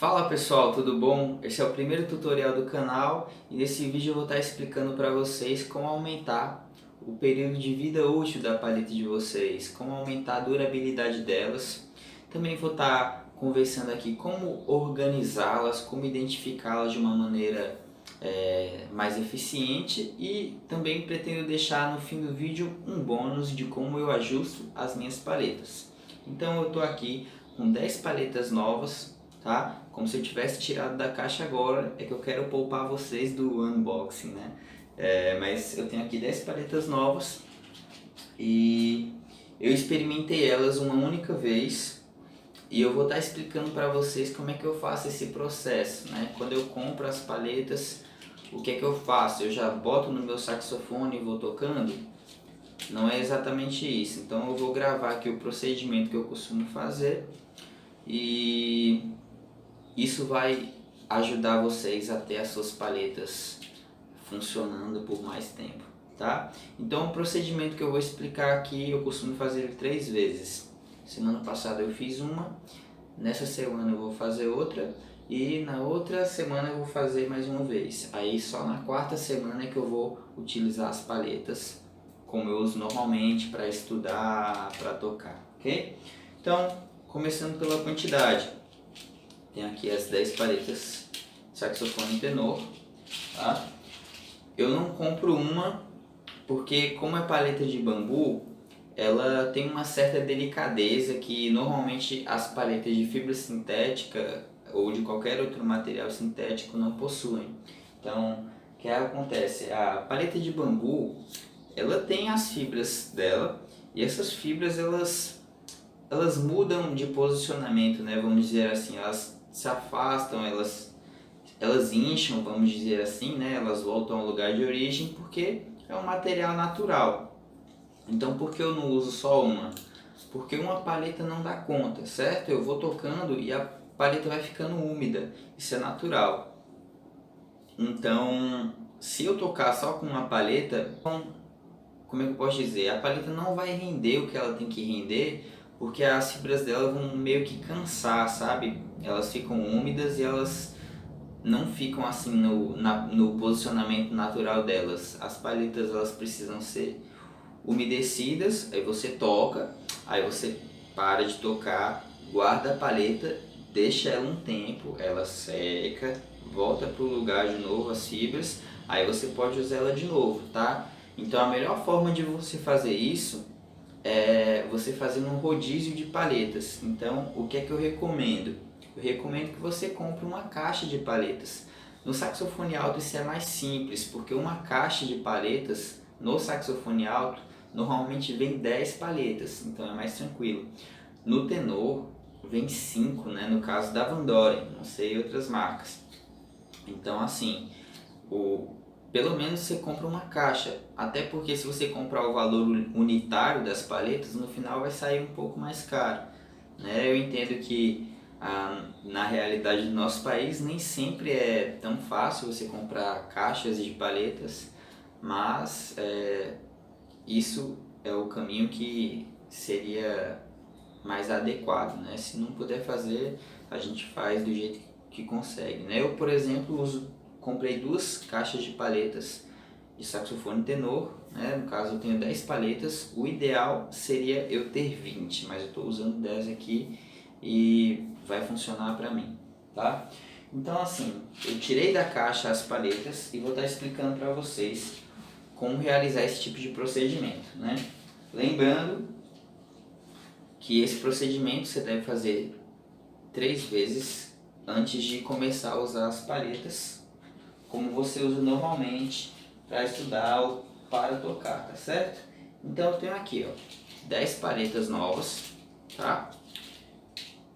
Fala pessoal, tudo bom? Esse é o primeiro tutorial do canal e nesse vídeo eu vou estar explicando para vocês como aumentar o período de vida útil da paleta de vocês, como aumentar a durabilidade delas. Também vou estar conversando aqui como organizá-las, como identificá-las de uma maneira mais eficiente e também pretendo deixar no fim do vídeo um bônus de como eu ajusto as minhas paletas. Então eu estou aqui com 10 paletas novas, tá? Como se eu tivesse tirado da caixa agora, é que eu quero poupar vocês do unboxing, né? Mas eu tenho aqui 10 paletas novas e eu experimentei elas uma única vez e eu vou estar explicando para vocês como é que eu faço esse processo, né? Quando eu compro as paletas, o que é que eu faço? Eu já boto no meu saxofone e vou tocando? Não é exatamente isso, então eu vou gravar aqui o procedimento que eu costumo fazer e isso vai ajudar vocês a ter as suas paletas funcionando por mais tempo, tá? Então o procedimento que eu vou explicar aqui eu costumo fazer 3 vezes. Semana passada eu fiz uma, nessa semana eu vou fazer outra e na outra semana eu vou fazer mais uma vez. Aí só na quarta semana é que eu vou utilizar as paletas como eu uso normalmente para estudar, para tocar, ok? Então, começando pela quantidade. Tem aqui as 10 paletas saxofone tenor, tá? Eu não compro uma porque como é paleta de bambu, ela tem uma certa delicadeza que normalmente as paletas de fibra sintética ou de qualquer outro material sintético não possuem. Então, o que acontece? A paleta de bambu, ela tem as fibras dela e essas fibras elas mudam de posicionamento, né? Vamos dizer assim, elas se afastam, elas incham, vamos dizer assim, né? Elas voltam ao lugar de origem porque é um material natural. Então por que eu não uso só uma? Porque uma paleta não dá conta, certo? Eu vou tocando e a paleta vai ficando úmida, isso é natural. Então, se eu tocar só com uma paleta, como é que eu posso dizer? A paleta não vai render o que ela tem que render, porque as fibras dela vão meio que cansar, sabe? Elas ficam úmidas e elas não ficam assim no posicionamento natural delas. As paletas elas precisam ser umedecidas, aí você toca, aí você para de tocar, guarda a paleta, deixa ela um tempo, ela seca, volta para o lugar de novo as fibras, aí você pode usar ela de novo, tá? Então a melhor forma de você fazer isso é você fazendo um rodízio de paletas. Então o que é que eu recomendo? Eu recomendo que você compre uma caixa de paletas. No saxofone alto isso é mais simples, porque uma caixa de paletas no saxofone alto normalmente vem 10 paletas, então é mais tranquilo. No tenor vem 5, né? No caso da Van Doren, não sei outras marcas. Então assim, pelo menos você compra uma caixa, até porque se você comprar o valor unitário das paletas, no final vai sair um pouco mais caro, né? Eu entendo que na realidade do nosso país nem sempre é tão fácil você comprar caixas de paletas, mas isso é o caminho que seria mais adequado, né? Se não puder fazer, a gente faz do jeito que consegue, né? Eu, por exemplo, comprei 2 caixas de paletas de saxofone tenor, né? No caso eu tenho 10 paletas, o ideal seria eu ter 20, mas eu estou usando 10 aqui e vai funcionar para mim, tá? Então assim, eu tirei da caixa as paletas e vou estar explicando para vocês como realizar esse tipo de procedimento, né? Lembrando que esse procedimento você deve fazer 3 vezes antes de começar a usar as paletas, como você usa normalmente para estudar ou para tocar, tá certo? Então eu tenho aqui, ó, 10 paletas novas, tá?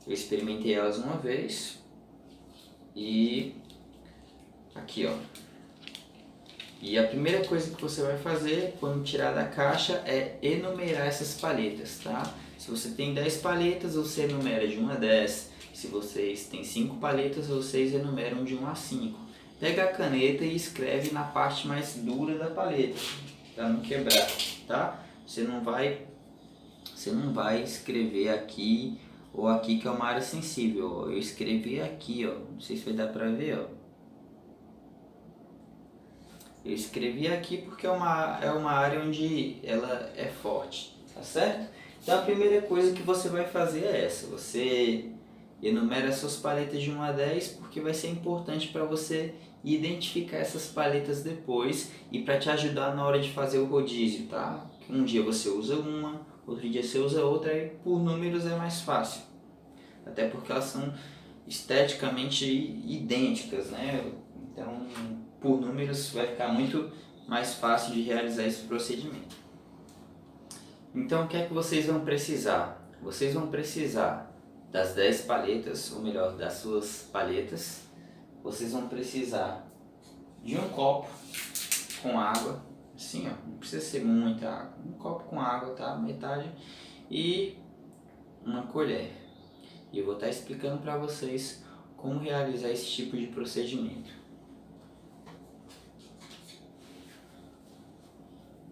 Eu experimentei elas uma vez e aqui, ó. E a primeira coisa que você vai fazer quando tirar da caixa é enumerar essas paletas, tá? Se você tem 10 paletas, você enumera de 1 a 10. Se vocês têm 5 paletas, vocês enumeram de 1 a 5. Pega a caneta e escreve na parte mais dura da paleta, para não quebrar, tá? Você não vai escrever aqui ou aqui que é uma área sensível, ó. Eu escrevi aqui, ó, não sei se vai dar pra ver, ó. Eu escrevi aqui porque é uma área onde ela é forte, tá certo? Então a primeira coisa que você vai fazer é essa, você enumera suas paletas de 1 a 10 porque vai ser importante para você identificar essas paletas depois e para te ajudar na hora de fazer o rodízio, tá? Um dia você usa uma, outro dia você usa outra e por números é mais fácil. Até porque elas são esteticamente idênticas, né? Então, por números vai ficar muito mais fácil de realizar esse procedimento. Então, o que é que vocês vão precisar? Vocês vão precisar das 10 paletas, ou melhor, das suas paletas. Vocês vão precisar de um copo com água, assim, ó, não precisa ser muita água, um copo com água, tá? Metade, e uma colher. E eu vou estar explicando para vocês como realizar esse tipo de procedimento.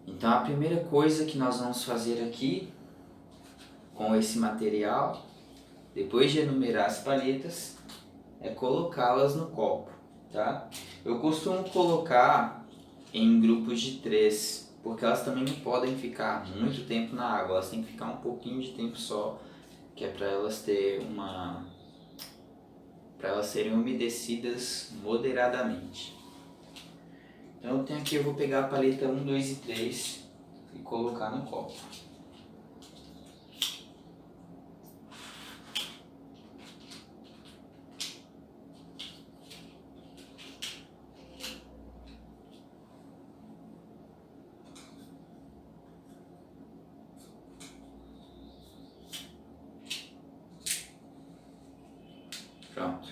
Então a primeira coisa que nós vamos fazer aqui com esse material, depois de enumerar as paletas, é colocá-las no copo, tá? Eu costumo colocar em grupos de 3, porque elas também não podem ficar muito tempo na água, elas têm que ficar um pouquinho de tempo só, que é para elas serem umedecidas moderadamente. Então eu vou pegar a paleta 1, 2 e 3 e colocar no copo. Pronto.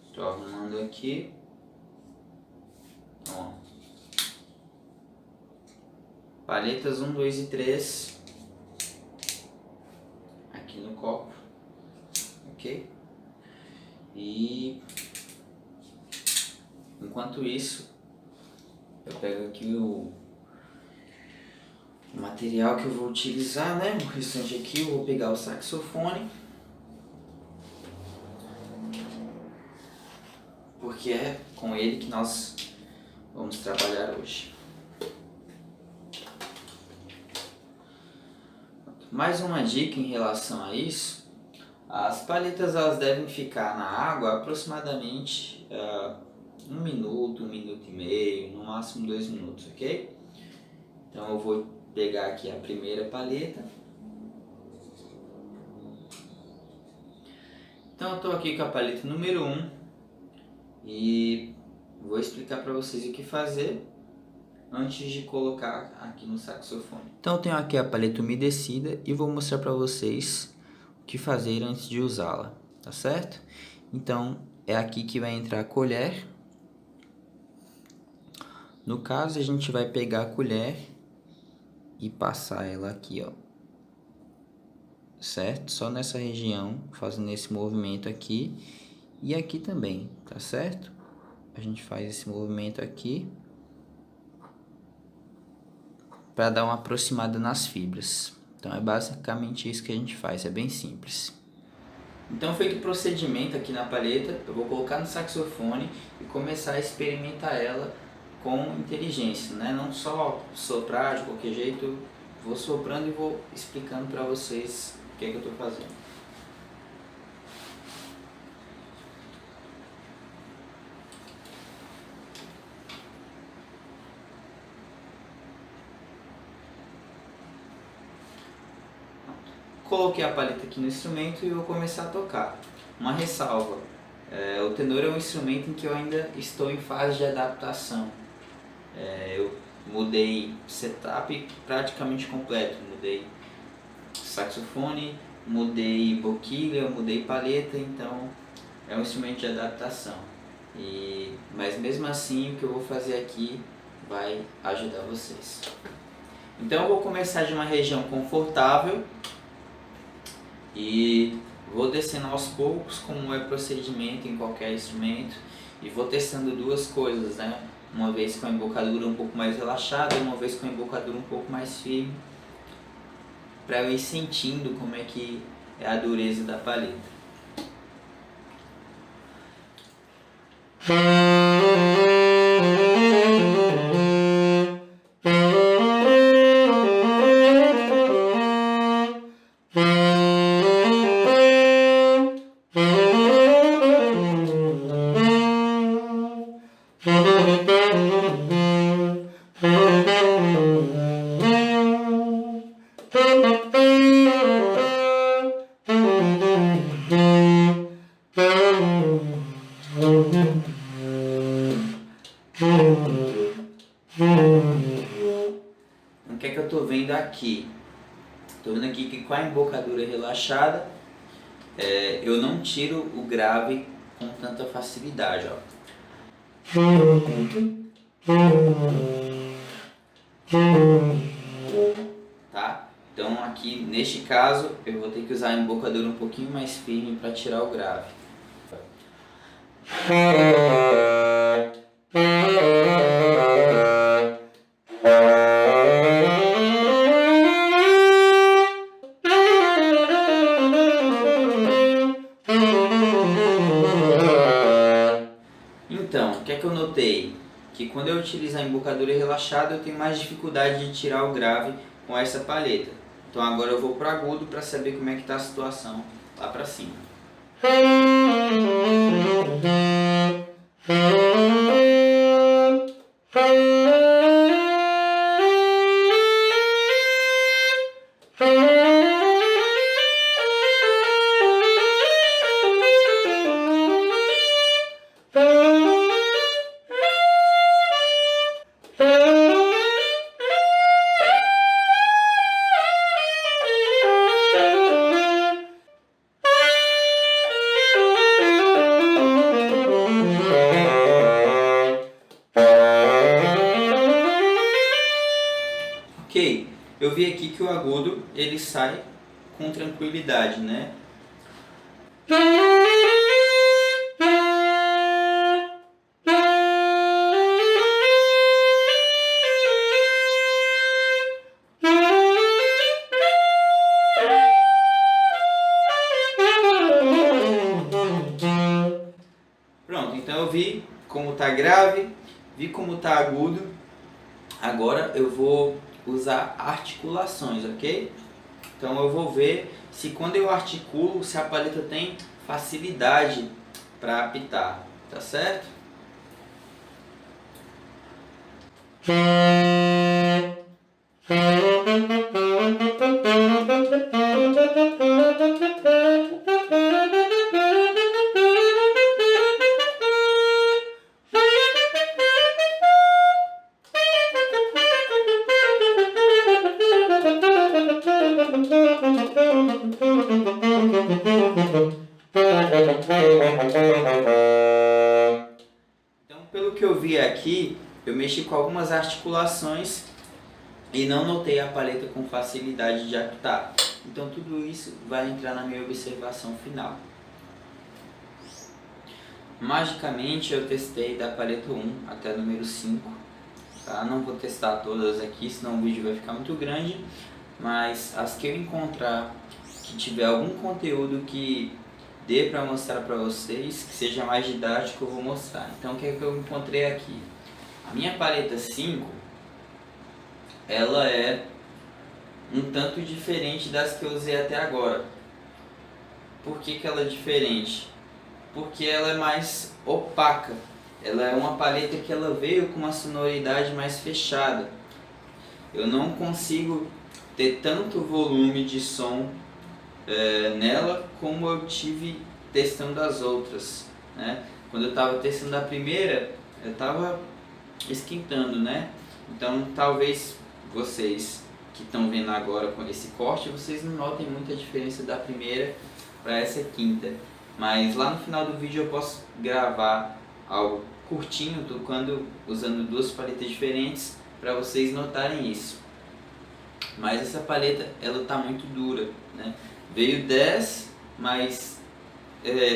Estou arrumando aqui. Ó. Paletas 1, 2 e 3 aqui no copo, ok? E enquanto isso, eu pego aqui o material que eu vou utilizar, né? O restante aqui eu vou pegar o saxofone, porque é com ele que nós vamos trabalhar hoje. Mais uma dica em relação a isso: as paletas elas devem ficar na água aproximadamente 1 minuto, 1 minuto e meio, no máximo 2 minutos, ok? Então eu vou pegar aqui a primeira paleta. Então eu estou aqui com a paleta número 1 e vou explicar para vocês o que fazer antes de colocar aqui no saxofone. Então eu tenho aqui a paleta umedecida e vou mostrar para vocês o que fazer antes de usá-la, tá certo? Então é aqui que vai entrar a colher. No caso, a gente vai pegar a colher e passar ela aqui, ó, certo? Só nessa região, fazendo esse movimento aqui e aqui também, tá certo? A gente faz esse movimento aqui para dar uma aproximada nas fibras. Então é basicamente isso que a gente faz, é bem simples. Então feito o procedimento aqui na paleta, eu vou colocar no saxofone e começar a experimentar ela com inteligência, né? Não só soprar de qualquer jeito, vou soprando e vou explicando para vocês o que é que eu estou fazendo. Coloquei a paleta aqui no instrumento e vou começar a tocar. Uma ressalva, o tenor é um instrumento em que eu ainda estou em fase de adaptação. Eu mudei setup praticamente completo, mudei saxofone, mudei boquilha, mudei paleta, então é um instrumento de adaptação. Mas mesmo assim o que eu vou fazer aqui vai ajudar vocês. Então eu vou começar de uma região confortável e vou descendo aos poucos, como é procedimento em qualquer instrumento, e vou testando duas coisas, né? Uma vez com a embocadura um pouco mais relaxada e uma vez com a embocadura um pouco mais firme, para eu ir sentindo como é que é a dureza da paleta. O que é que eu estou vendo aqui? Estou vendo aqui que com a embocadura relaxada, eu não tiro o grave com tanta facilidade, ó. Tá? Então aqui neste caso eu vou ter que usar a embocadura um pouquinho mais firme para tirar o grave. Então, o que é que eu notei? Que quando eu utilizo a embocadura relaxada eu tenho mais dificuldade de tirar o grave com essa palheta. Então agora eu vou para o agudo para saber como é que está a situação lá para cima. Ok, eu vi aqui que o agudo ele sai com tranquilidade, né? Pronto, então eu vi como tá grave, vi como tá agudo. Agora eu vou usar articulações, ok? Então eu vou ver se quando eu articulo, se a palheta tem facilidade para apitar, tá certo? Então, pelo que eu vi aqui, eu mexi com algumas articulações e não notei a palheta com facilidade de apitar. Então, tudo isso vai entrar na minha observação final. Magicamente, eu testei da palheta 1 até a número 5. Tá? Não vou testar todas aqui, senão o vídeo vai ficar muito grande. Mas as que eu encontrar que tiver algum conteúdo que dê para mostrar para vocês, que seja mais didático, eu vou mostrar. Então o que é que eu encontrei aqui? A minha palheta 5, ela é um tanto diferente das que eu usei até agora. Por que que ela é diferente? Porque ela é mais opaca. Ela é uma palheta que ela veio com uma sonoridade mais fechada. Eu não consigo ter tanto volume de som nela como eu tive testando as outras, né? Quando eu estava testando a primeira, eu estava esquentando, né? Então talvez vocês que estão vendo agora com esse corte, vocês não notem muita diferença da primeira para essa quinta, mas lá no final do vídeo eu posso gravar algo curtinho, usando duas palhetas diferentes para vocês notarem isso. Mas essa palheta, ela tá muito dura, né? Veio 10, mas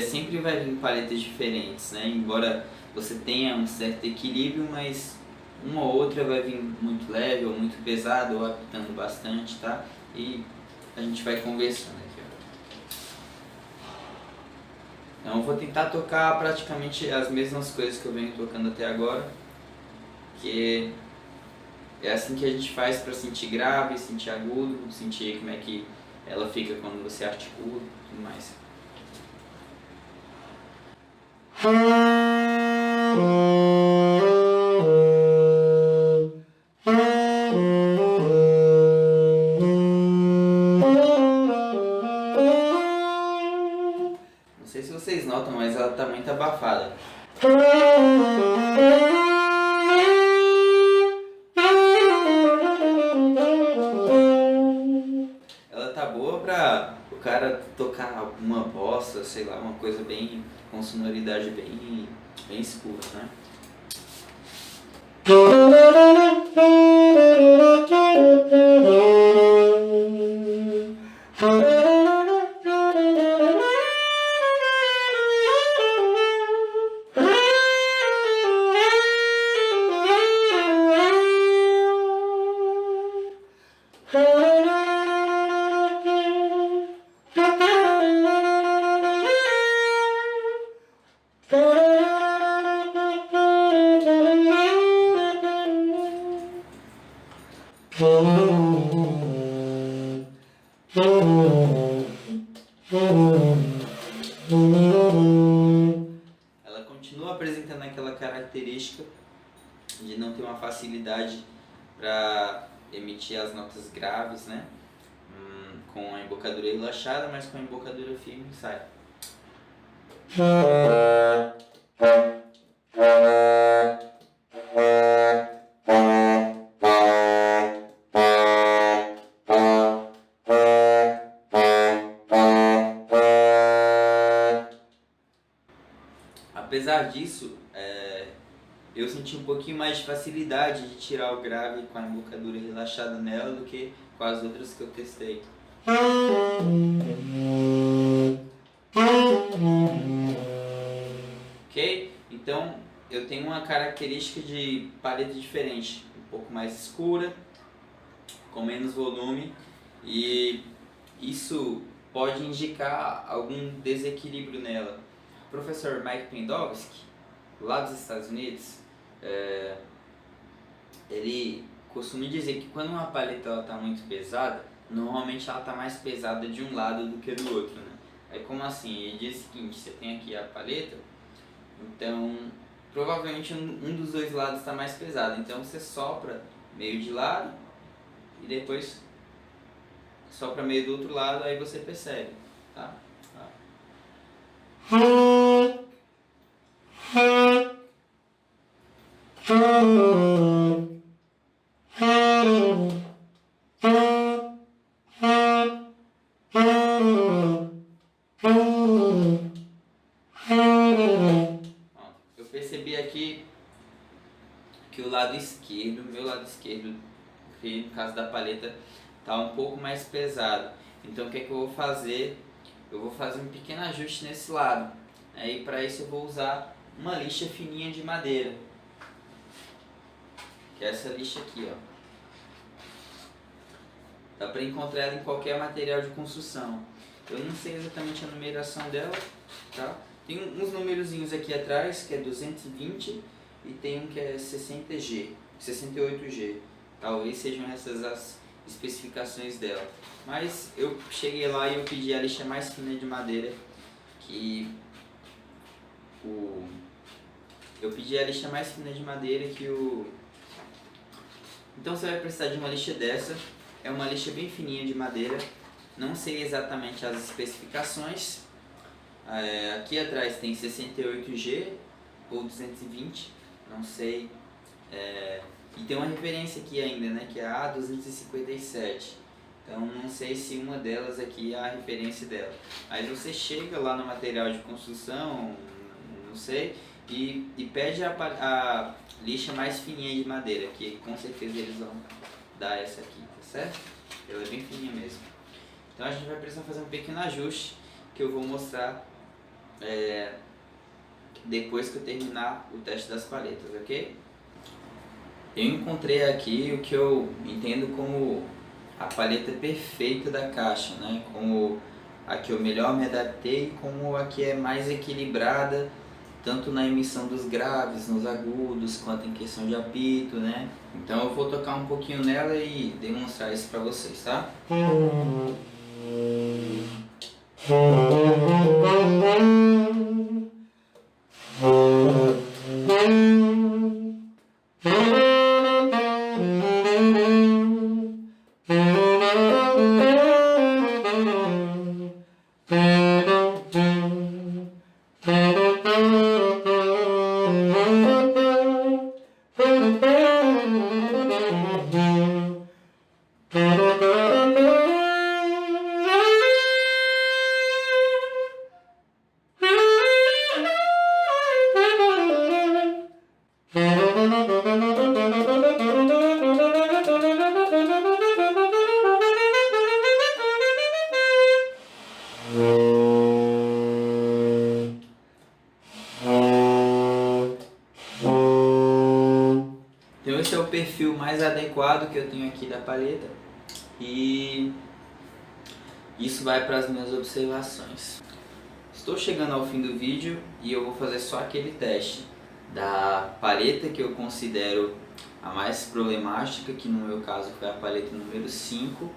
sempre vai vir palhetas diferentes, né? Embora você tenha um certo equilíbrio, mas uma ou outra vai vir muito leve ou muito pesada ou apitando bastante, tá? E a gente vai conversando aqui, ó. Então eu vou tentar tocar praticamente as mesmas coisas que eu venho tocando até agora, que é assim que a gente faz para sentir grave, sentir agudo, sentir como é que ela fica quando você articula e tudo mais. Não sei se vocês notam, mas ela tá muito abafada. Ela tá boa pra o cara tocar uma bossa, sei lá, uma coisa bem com sonoridade bem escura, né? Ela continua apresentando aquela característica de não ter uma facilidade para emitir as notas graves, né? Com a embocadura relaxada, mas com a embocadura firme sai. Apesar disso, eu senti um pouquinho mais de facilidade de tirar o grave com a embocadura relaxada nela do que com as outras que eu testei. Ok? Então eu tenho uma característica de paleta diferente, um pouco mais escura, com menos volume, e isso pode indicar algum desequilíbrio nela. O professor Mike Pendowski, lá dos Estados Unidos, ele costuma dizer que quando uma paleta está muito pesada, normalmente ela está mais pesada de um lado do que do outro, né? Aí como assim? Ele diz o seguinte: você tem aqui a paleta, então provavelmente um dos dois lados está mais pesado, então você sopra meio de lado e depois sopra meio do outro lado, aí você percebe, tá? Eu percebi aqui que o lado esquerdo, meu lado esquerdo, que no caso da paleta, tá um pouco mais pesado. Então o que é que eu vou fazer? Eu vou fazer um pequeno ajuste nesse lado. Aí para isso eu vou usar uma lixa fininha de madeira, que é essa lixa aqui, ó. Dá para encontrar ela em qualquer material de construção. Eu não sei exatamente a numeração dela, tá? Tem uns numerozinhos aqui atrás, que é 220, e tem um que é 60G, 68G. Talvez sejam essas as especificações dela. Mas eu cheguei lá e eu pedi a lixa mais fina de madeira, eu pedi a lixa mais fina de madeira que o... Então você vai precisar de uma lixa dessa. É uma lixa bem fininha de madeira. Não sei exatamente as especificações. Aqui atrás tem 68G ou 220, não sei. E tem uma referência aqui ainda, né, que é a A257. Então não sei se uma delas aqui é a referência dela. Aí você chega lá no material de construção, não sei, e pede a lixa mais fininha de madeira, que com certeza eles vão dar essa aqui, tá certo? Ela é bem fininha mesmo. Então a gente vai precisar fazer um pequeno ajuste que eu vou mostrar depois que eu terminar o teste das paletas, ok? Eu encontrei aqui o que eu entendo como a paleta perfeita da caixa, né? Como a que eu melhor me adaptei, como a que é mais equilibrada, tanto na emissão dos graves, nos agudos, quanto em questão de apito, né? Então eu vou tocar um pouquinho nela e demonstrar isso para vocês, tá? Então esse é o perfil mais adequado que eu tenho aqui da paleta e isso vai para as minhas observações. Estou chegando ao fim do vídeo e eu vou fazer só aquele teste da paleta que eu considero a mais problemática, que no meu caso foi a paleta número 5,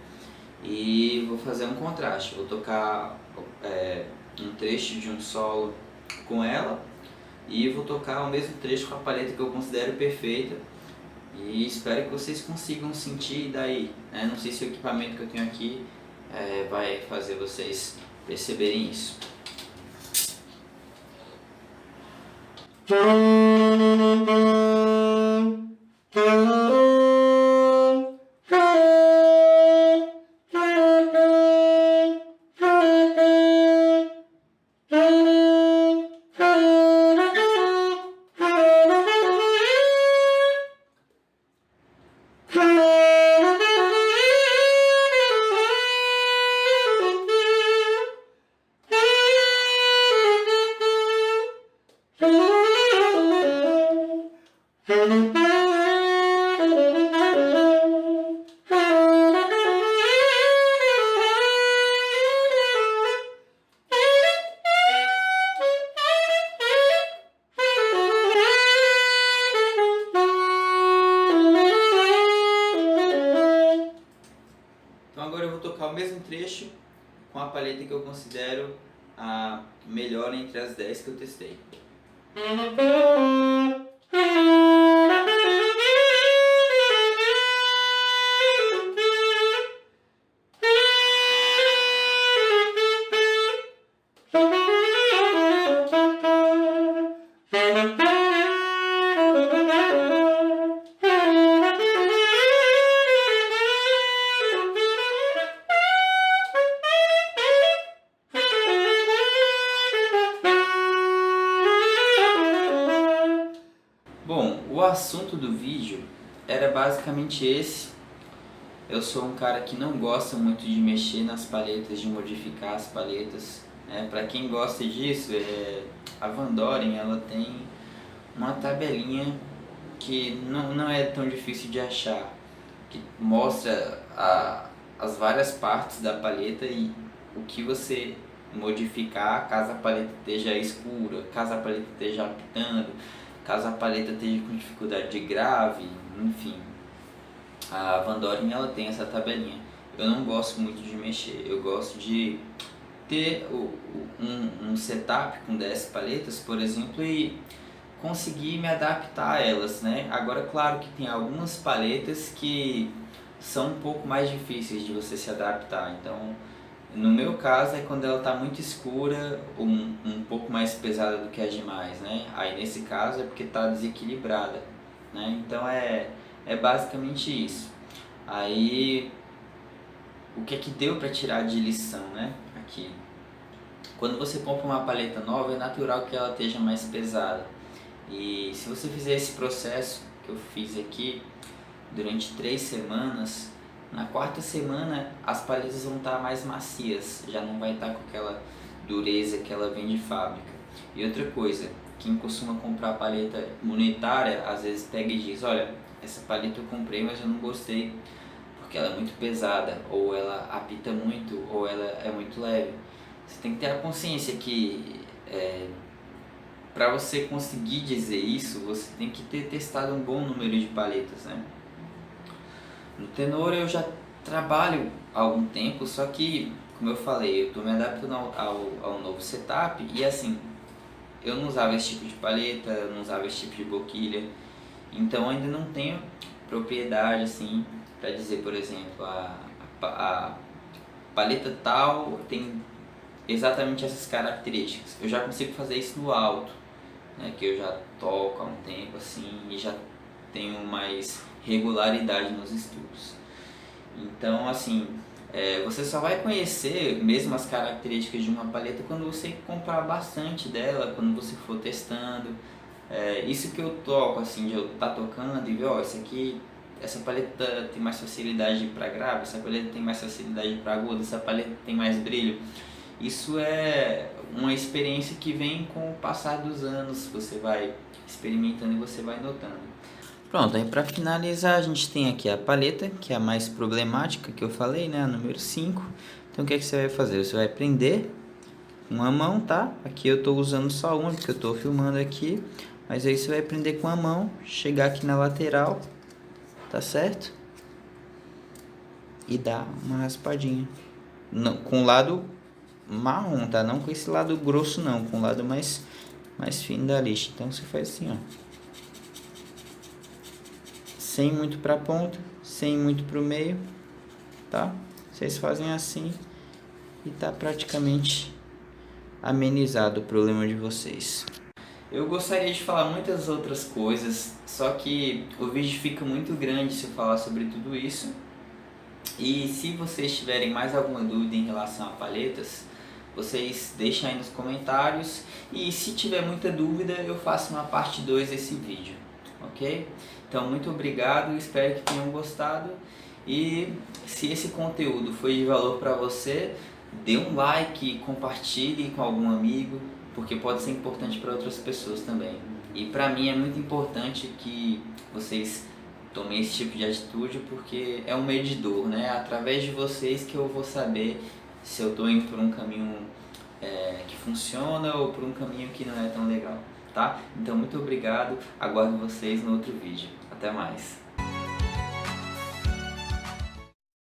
e vou fazer um contraste. Vou tocar um trecho de um solo com ela e vou tocar o mesmo trecho com a paleta que eu considero perfeita. E espero que vocês consigam sentir daí, né? Não sei se o equipamento que eu tenho aqui vai fazer vocês perceberem isso. Então agora eu vou tocar o mesmo trecho com a paleta que eu considero a melhor entre as 10 que eu testei. Bom, o assunto do vídeo era basicamente esse. Eu sou um cara que não gosta muito de mexer nas paletas, de modificar as paletas. Para quem gosta disso, a Van Doren ela tem uma tabelinha que não é tão difícil de achar, que mostra as várias partes da paleta e o que você modificar caso a paleta esteja escura, caso a paleta esteja apitando, caso a paleta esteja com dificuldade de grave, enfim. A Van Doren ela tem essa tabelinha. Eu não gosto muito de mexer, eu gosto de ter um setup com 10 paletas, por exemplo, e conseguir me adaptar a elas, né? Agora, claro que tem algumas paletas que são um pouco mais difíceis de você se adaptar, então no meu caso é quando ela está muito escura ou um pouco mais pesada do que as demais, né? Aí nesse caso é porque está desequilibrada, né? Então é basicamente isso. Aí o que é que deu para tirar de lição, né? Aqui, quando você compra uma paleta nova é natural que ela esteja mais pesada. E se você fizer esse processo que eu fiz aqui durante 3 semanas, na 4ª semana as paletas vão estar mais macias, já não vai estar com aquela dureza que ela vem de fábrica. E outra coisa, quem costuma comprar paleta monetária, às vezes pega e diz, olha, essa paleta eu comprei, mas eu não gostei por porque ela é muito pesada, ou ela apita muito, ou ela é muito leve. Você tem que ter a consciência que para você conseguir dizer isso, você tem que ter testado um bom número de paletas, né? No tenor eu já trabalho há algum tempo, só que, como eu falei, eu estou me adaptando ao novo setup e assim, eu não usava esse tipo de paleta, eu não usava esse tipo de boquilha, então ainda não tenho propriedade assim para dizer, por exemplo, a paleta tal tem exatamente essas características. Eu já consigo fazer isso no alto, né, que eu já toco há um tempo assim e já tenho mais regularidade nos estudos. Então, assim, você só vai conhecer mesmo as características de uma paleta quando você comprar bastante dela, quando você for testando. Isso que eu toco, assim, de eu estar tocando e ver, ó, essa paleta tem mais facilidade para grave, essa paleta tem mais facilidade para agudo, essa paleta tem mais brilho. Isso é uma experiência que vem com o passar dos anos, você vai experimentando e você vai notando. Pronto, aí para finalizar a gente tem aqui a paleta, que é a mais problemática que eu falei, né, a número 5. Então o que é que você vai fazer? Você vai prender uma mão, tá? Aqui eu estou usando só uma, porque eu estou filmando aqui. Mas aí você vai prender com a mão, chegar aqui na lateral, tá certo? E dar uma raspadinha. Não, com o lado marrom, tá? Não com esse lado grosso não, com o lado mais fino da lixa. Então você faz assim, ó. Sem muito pra ponta, sem muito pro meio, tá? Vocês fazem assim e tá praticamente amenizado o problema de vocês. Eu gostaria de falar muitas outras coisas, só que o vídeo fica muito grande se eu falar sobre tudo isso. E se vocês tiverem mais alguma dúvida em relação a paletas, vocês deixem aí nos comentários. E se tiver muita dúvida, eu faço uma parte 2 desse vídeo, ok? Então, muito obrigado, espero que tenham gostado. E se esse conteúdo foi de valor para você, dê um like, compartilhe com algum amigo, porque pode ser importante para outras pessoas também. E para mim é muito importante que vocês tomem esse tipo de atitude, porque é um medidor, né? É através de vocês que eu vou saber se eu estou indo por um caminho que funciona ou por um caminho que não é tão legal, tá? Então muito obrigado, aguardo vocês no outro vídeo. Até mais!